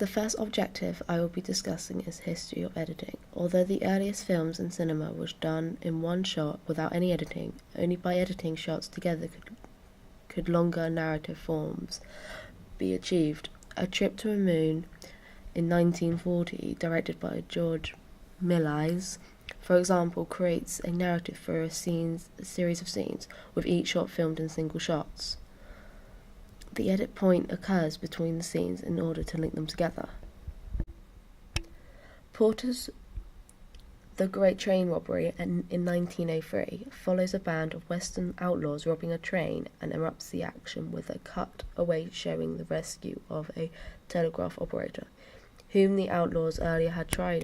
The first objective I will be discussing is history of editing. Although the earliest films in cinema was done in one shot without any editing, only by editing shots together could longer narrative forms be achieved. A Trip to the Moon in 1940, directed by George Méliès, for example, creates a narrative for a series of scenes, with each shot filmed in single shots. The edit point occurs between the scenes in order to link them together. Porter's The Great Train Robbery in 1903 follows a band of Western outlaws robbing a train and erupts the action with a cut away showing the rescue of a telegraph operator, whom the outlaws earlier had tied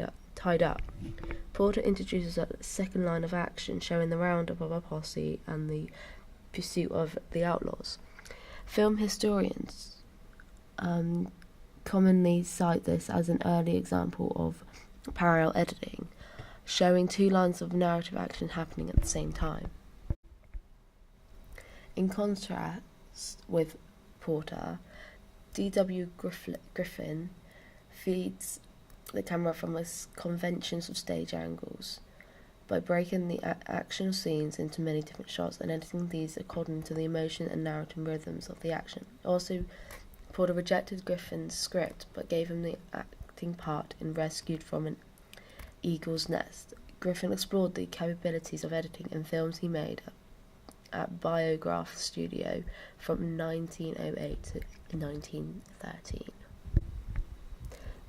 up. Porter introduces a second line of action showing the roundup of a posse and the pursuit of the outlaws. Film historians commonly cite this as an early example of parallel editing, showing two lines of narrative action happening at the same time. In contrast with Porter, D.W. Griffin feeds the camera from conventions of stage angles by breaking the action scenes into many different shots and editing these according to the emotion and narrative rhythms of the action. Also, Porter rejected Griffin's script but gave him the acting part in Rescued from an Eagle's Nest. Griffin explored the capabilities of editing in films he made at Biograph Studio from 1908 to 1913.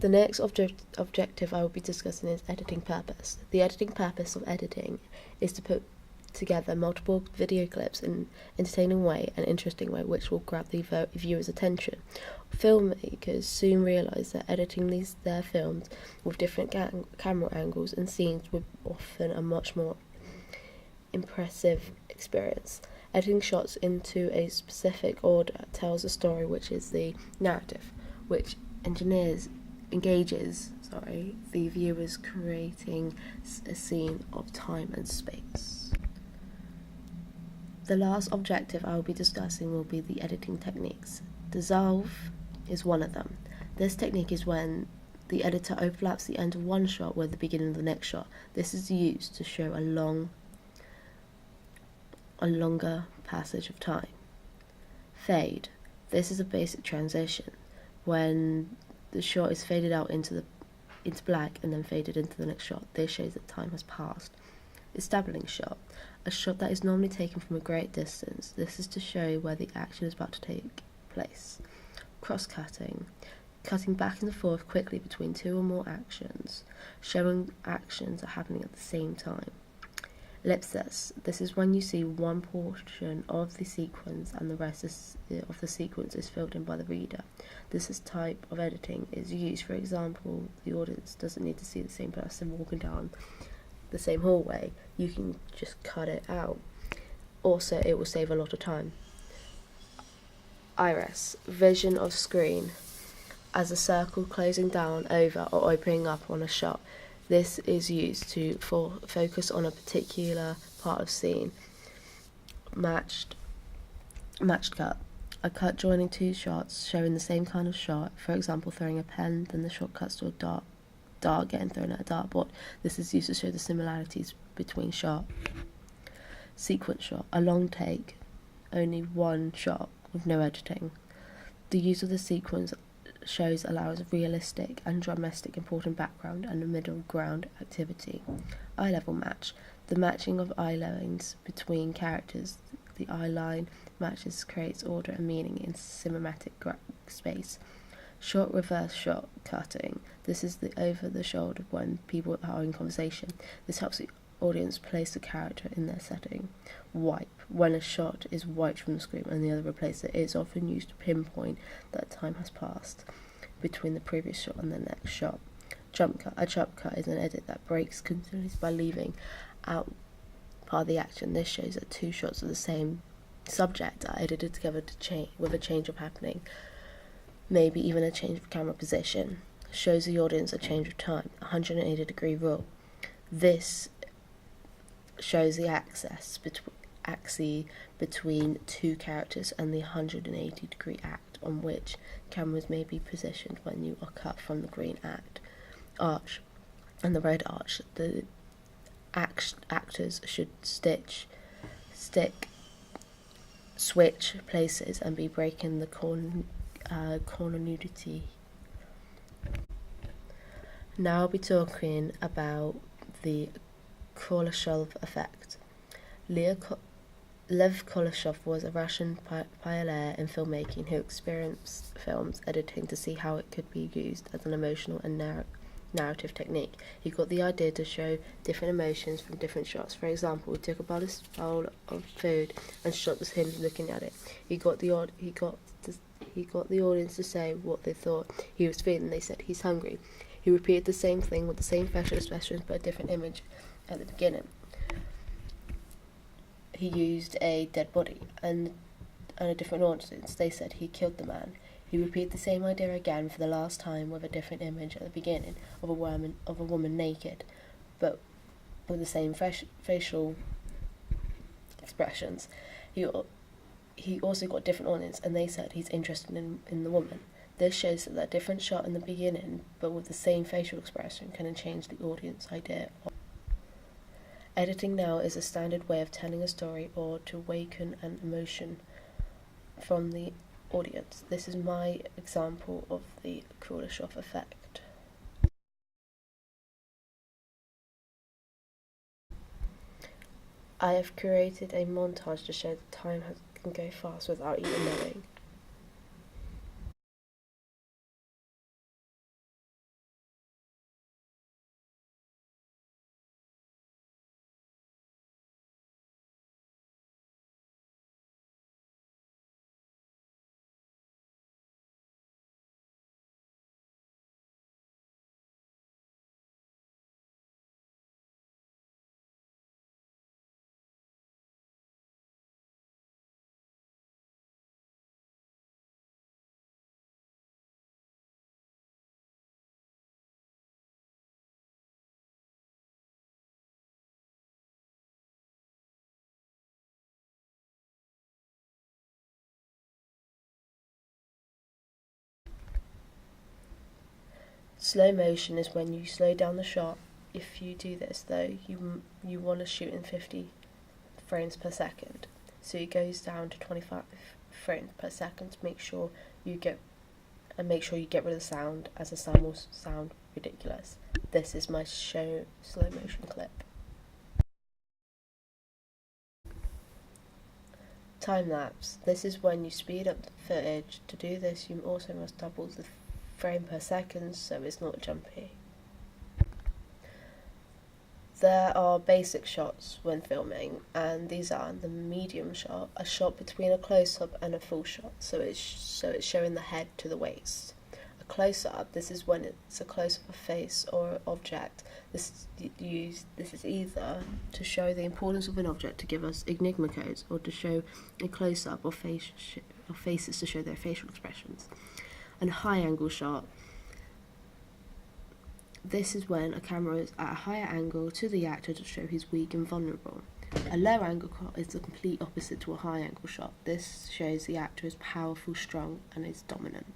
The next objective I will be discussing is editing purpose. The editing purpose of editing is to put together multiple video clips in an entertaining way and interesting way which will grab the viewer's attention. Filmmakers soon realised that editing their films with different camera angles and scenes was often a much more impressive experience. Editing shots into a specific order tells a story, which is the narrative, which engages the viewers, creating a scene of time and space. The last objective I will be discussing will be the editing techniques. Dissolve is one of them. This technique is when the editor overlaps the end of one shot with the beginning of the next shot. This is used to show a longer passage of time. Fade. This is a basic transition when the shot is faded out into black and then faded into the next shot. This shows that time has passed. Establishing shot. A shot that is normally taken from a great distance. This is to show where the action is about to take place. Cross-cutting. Cutting back and forth quickly between two or more actions, showing actions are happening at the same time. Ellipsis. This is when you see one portion of the sequence and the rest of the sequence is filled in by the reader. This type of editing is used, for example, the audience doesn't need to see the same person walking down the same hallway. You can just cut it out. Also, it will save a lot of time. Iris. Vision of screen. As a circle closing down over or opening up on a shot. This is used to focus on a particular part of scene. Matched cut. A cut joining two shots showing the same kind of shot. For example, throwing a pen, then the shot cuts to a dart getting thrown at a dartboard. This is used to show the similarities between shot. Sequence shot. A long take, only one shot with no editing. The use of the sequence shows allows realistic and dramatic important background and a middle ground activity. Eye level match. The matching of eye lines between characters. The eye line matches creates order and meaning in cinematic space. Short reverse shot cutting. This is the over the shoulder when people are in conversation. This helps the audience place the character in their setting. Wipe. When a shot is wiped from the screen and the other replaces it is often used to pinpoint that time has passed between the previous shot and the next shot. Jump cut. A jump cut is an edit that breaks continuity by leaving out part of the action. This shows that two shots of the same subject are edited together with a change of happening, maybe even a change of camera position. Shows the audience a change of time. 180-degree rule. This shows the axis between two characters and the 180-degree act on which cameras may be positioned when you are cut from the green arch and the red arch. The actors should switch places and be breaking the continuity. Now I'll be talking about the Kuleshov effect. Lev Kuleshov was a Russian pioneer in filmmaking who experienced films editing to see how it could be used as an emotional and narrative technique. He got the idea to show different emotions from different shots. For example, he took a bowl of food and shot was him looking at it. He got the audience to say what they thought he was feeling. They said he's hungry. He repeated the same thing with the same facial expressions but a different image at the beginning. He used a dead body and a different audience. They said he killed the man. He repeated the same idea again for the last time with a different image at the beginning of a woman naked, but with the same facial expressions. He also got a different audience, and they said he's interested in the woman. This shows that a different shot in the beginning, but with the same facial expression, can change the audience idea. Editing now is a standard way of telling a story or to awaken an emotion from the audience. This is my example of the Kuleshov effect. I have created a montage to show that time can go fast without even knowing. Slow motion is when you slow down the shot. If you do this though, you want to shoot in 50 frames per second. So it goes down to 25 frames per second to make sure you get rid of the sound, as the sound will sound ridiculous. This is my slow motion clip. Time lapse. This is when you speed up the footage. To do this, you also must double the frame per second so it's not jumpy. There are basic shots when filming, and these are the medium shot, a shot between a close-up and a full shot, so it's showing the head to the waist. A close-up, this is when it's a close-up of face or object. This is either to show the importance of an object to give us enigma codes, or to show a close-up of faces to show their facial expressions. And high angle shot. This is when a camera is at a higher angle to the actor to show he's weak and vulnerable. A low angle shot is the complete opposite to a high angle shot. This shows the actor is powerful, strong, and is dominant.